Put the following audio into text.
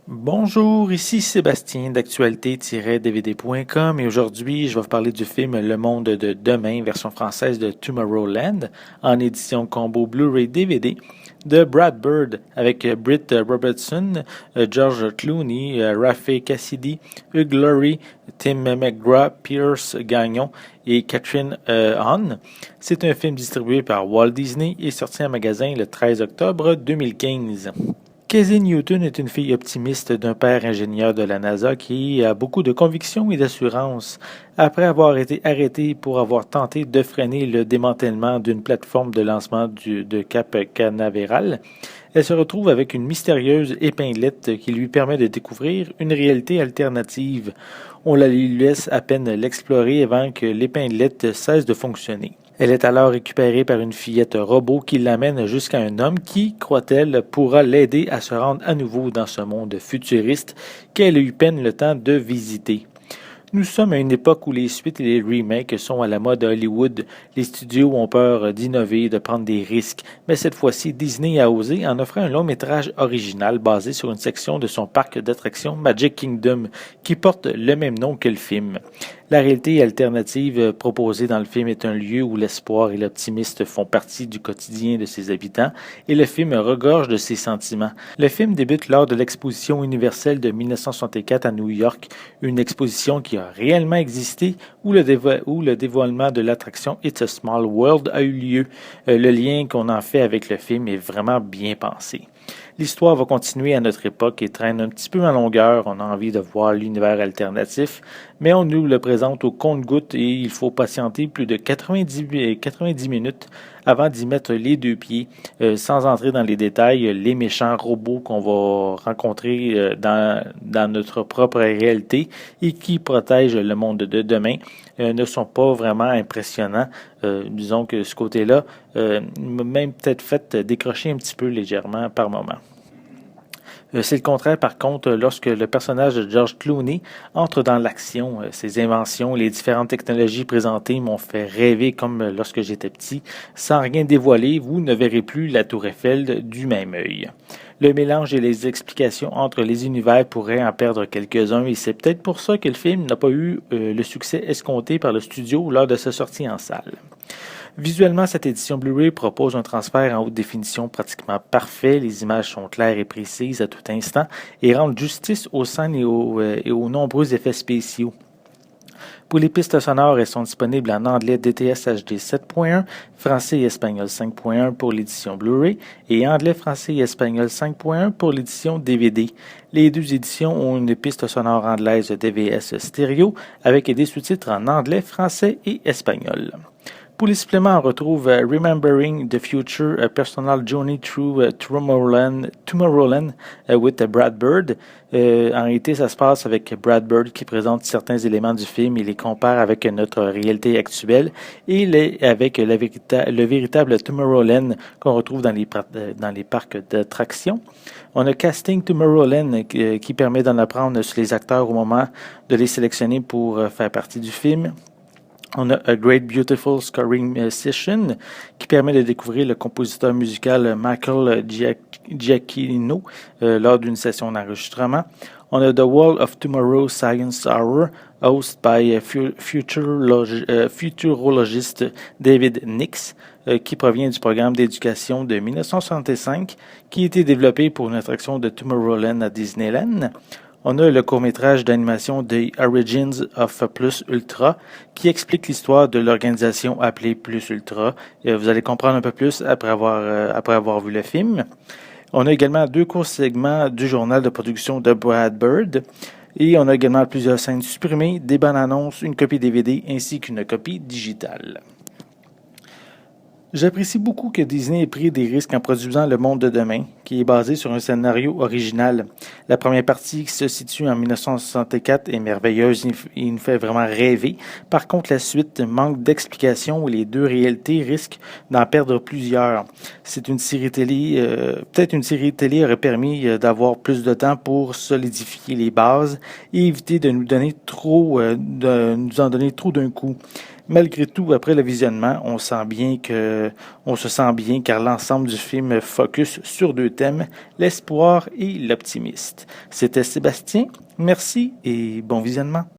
Bonjour, ici Sébastien d'actualité-dvd.com et aujourd'hui je vais vous parler du film Le Monde de demain, version française de Tomorrowland, en édition combo Blu-ray DVD de Brad Bird avec Britt Robertson, George Clooney, Rafe Cassidy, Hugh Laurie, Tim McGraw, Pierce Gagnon et Catherine Hahn. C'est un film distribué par Walt Disney et sorti en magasin le 13 octobre 2015. Casey Newton est une fille optimiste d'un père ingénieur de la NASA qui a beaucoup de conviction et d'assurance. Après avoir été arrêtée pour avoir tenté de freiner le démantèlement d'une plateforme de lancement de Cap Canaveral, elle se retrouve avec une mystérieuse épinglette qui lui permet de découvrir une réalité alternative. On la lui laisse à peine l'explorer avant que l'épinglette cesse de fonctionner. Elle est alors récupérée par une fillette robot qui l'amène jusqu'à un homme qui, croit-elle, pourra l'aider à se rendre à nouveau dans ce monde futuriste qu'elle a eu peine le temps de visiter. Nous sommes à une époque où les suites et les remakes sont à la mode à Hollywood. Les studios ont peur d'innover, de prendre des risques, mais cette fois-ci, Disney a osé en offrant un long-métrage original basé sur une section de son parc d'attractions Magic Kingdom qui porte le même nom que le film. La réalité alternative proposée dans le film est un lieu où l'espoir et l'optimisme font partie du quotidien de ses habitants et le film regorge de ses sentiments. Le film débute lors de l'exposition universelle de 1964 à New York, une exposition qui a réellement existé où le dévoilement de l'attraction It's a Small World a eu lieu. Le lien qu'on en fait avec le film est vraiment bien pensé. L'histoire va continuer à notre époque et traîne un petit peu en longueur. On a envie de voir l'univers alternatif, mais on nous le présente au compte-gouttes et il faut patienter plus de 90 minutes avant d'y mettre les deux pieds. Sans entrer dans les détails, les méchants robots qu'on va rencontrer dans notre propre réalité et qui protègent le monde de demain ne sont pas vraiment impressionnants. Disons que ce côté-là m'a même peut-être fait décrocher un petit peu légèrement par moment. C'est le contraire, par contre, lorsque le personnage de George Clooney entre dans l'action. Ses inventions, les différentes technologies présentées m'ont fait rêver comme lorsque j'étais petit. Sans rien dévoiler, vous ne verrez plus la Tour Eiffel du même œil. Le mélange et les explications entre les univers pourraient en perdre quelques-uns et c'est peut-être pour ça que le film n'a pas eu le succès escompté par le studio lors de sa sortie en salle. Visuellement, cette édition Blu-ray propose un transfert en haute définition pratiquement parfait. Les images sont claires et précises à tout instant et rendent justice aux scènes et aux nombreux effets spéciaux. Pour les pistes sonores, elles sont disponibles en anglais DTS HD 7.1, français et espagnol 5.1 pour l'édition Blu-ray et anglais, français et espagnol 5.1 pour l'édition DVD. Les deux éditions ont une piste sonore anglaise DVS stéréo avec des sous-titres en anglais, français et espagnol. Pour les suppléments, on retrouve Remembering the Future, a Personal Journey Through Tomorrowland with Brad Bird. En réalité, ça se passe avec Brad Bird qui présente certains éléments du film et les compare avec notre réalité actuelle et avec le véritable Tomorrowland qu'on retrouve dans les parcs d'attractions. On a Casting Tomorrowland qui permet d'en apprendre sur les acteurs au moment de les sélectionner pour faire partie du film. On a A Great Beautiful Scoring Session qui permet de découvrir le compositeur musical Michael Giacchino lors d'une session d'enregistrement. On a The Wall of Tomorrow Science Hour, hosted by futurologist David Nix, qui provient du programme d'éducation de 1965, qui a été développé pour une attraction de Tomorrowland à Disneyland. On a le court-métrage d'animation The Origins of Plus Ultra qui explique l'histoire de l'organisation appelée Plus Ultra. Vous allez comprendre un peu plus après avoir vu le film. On a également deux courts segments du journal de production de Brad Bird. Et on a également plusieurs scènes supprimées, des bandes annonces, une copie DVD ainsi qu'une copie digitale. J'apprécie beaucoup que Disney ait pris des risques en produisant Le Monde de demain, qui est basé sur un scénario original. La première partie, qui se situe en 1964, est merveilleuse et nous fait vraiment rêver. Par contre, la suite manque d'explications et les deux réalités risquent d'en perdre plusieurs. C'est une série télé, peut-être une série télé aurait permis d'avoir plus de temps pour solidifier les bases et éviter de nous donner de nous en donner trop d'un coup. Malgré tout, après le visionnement, on se sent bien car l'ensemble du film focus sur deux thèmes, l'espoir et l'optimiste. C'était Sébastien, merci et bon visionnement.